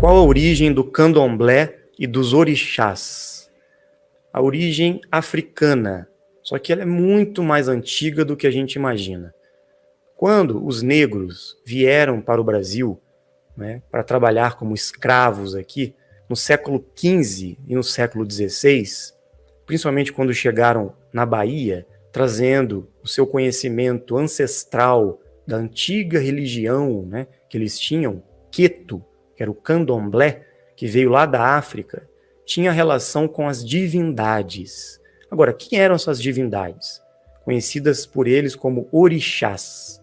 Qual a origem do candomblé e dos orixás? A origem africana, só que ela é muito mais antiga do que a gente imagina. Quando os negros vieram para o Brasil, para trabalhar como escravos aqui, no século XV e no século XVI, principalmente quando chegaram na Bahia, trazendo o seu conhecimento ancestral da antiga religião, que eles tinham, Queto, que era o candomblé, que veio lá da África, tinha relação com as divindades. Agora, quem eram essas divindades? Conhecidas por eles como orixás.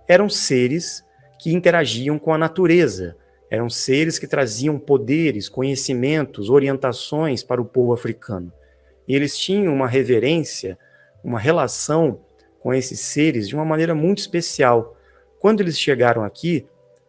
Eram seres que interagiam com a natureza, eram seres que traziam poderes, conhecimentos, orientações para o povo africano. E eles tinham uma reverência, uma relação com esses seres de uma maneira muito especial. Quando eles chegaram aqui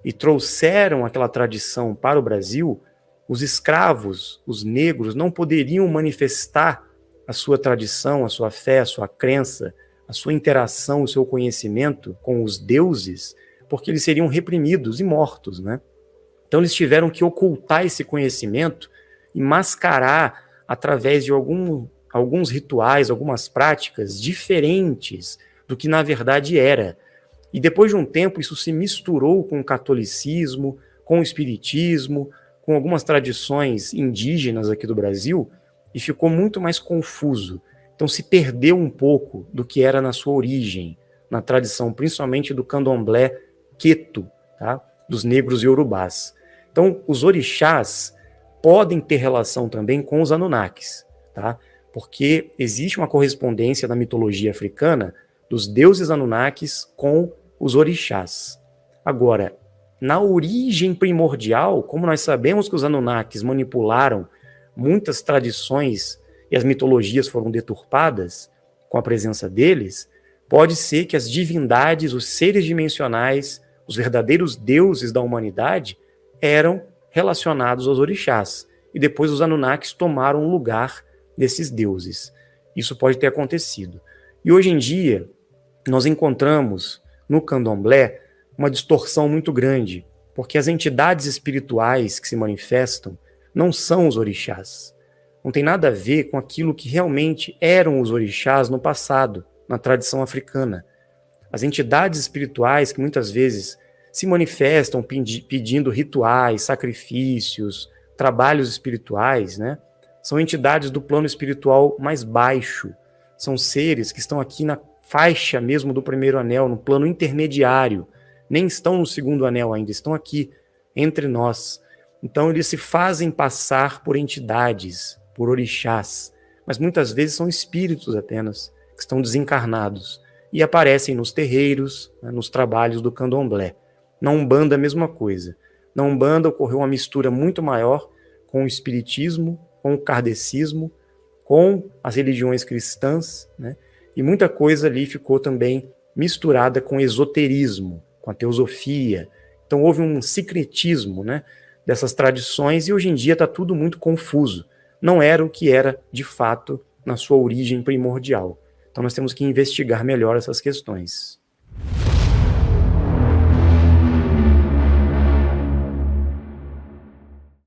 e trouxeram aquela tradição para o Brasil, os escravos, os negros, não poderiam manifestar a sua tradição, a sua fé, a sua crença, a sua interação, o seu conhecimento com os deuses, porque eles seriam reprimidos e mortos, Então eles tiveram que ocultar esse conhecimento e mascarar através de alguns rituais, algumas práticas diferentes do que na verdade era. E depois de um tempo isso se misturou com o catolicismo, com o espiritismo, com algumas tradições indígenas aqui do Brasil e ficou muito mais confuso. Então se perdeu um pouco do que era na sua origem, na tradição principalmente do candomblé Queto, dos negros iorubás. Então os orixás podem ter relação também com os Anunnakis, porque existe uma correspondência na mitologia africana dos deuses Anunnakis com os orixás. Agora, na origem primordial, como nós sabemos que os Anunnakis manipularam muitas tradições e as mitologias foram deturpadas com a presença deles, pode ser que as divindades, os seres dimensionais, os verdadeiros deuses da humanidade eram relacionados aos orixás. E depois os Anunnakis tomaram o lugar desses deuses. Isso pode ter acontecido. E hoje em dia, nós encontramos no candomblé uma distorção muito grande, porque as entidades espirituais que se manifestam não são os orixás. Não tem nada a ver com aquilo que realmente eram os orixás no passado, na tradição africana. As entidades espirituais que muitas vezes se manifestam pedindo rituais, sacrifícios, trabalhos espirituais, são entidades do plano espiritual mais baixo. São seres que estão aqui na faixa mesmo do primeiro anel, no plano intermediário. Nem estão no segundo anel ainda, estão aqui entre nós. Então eles se fazem passar por entidades, por orixás, mas muitas vezes são espíritos apenas, que estão desencarnados e aparecem nos terreiros, nos trabalhos do candomblé. Na Umbanda a mesma coisa. Na Umbanda ocorreu uma mistura muito maior com o espiritismo, com o kardecismo, com as religiões cristãs, e muita coisa ali ficou também misturada com esoterismo, com a teosofia. Então houve um sincretismo dessas tradições e hoje em dia está tudo muito confuso. Não era o que era de fato na sua origem primordial. Então nós temos que investigar melhor essas questões.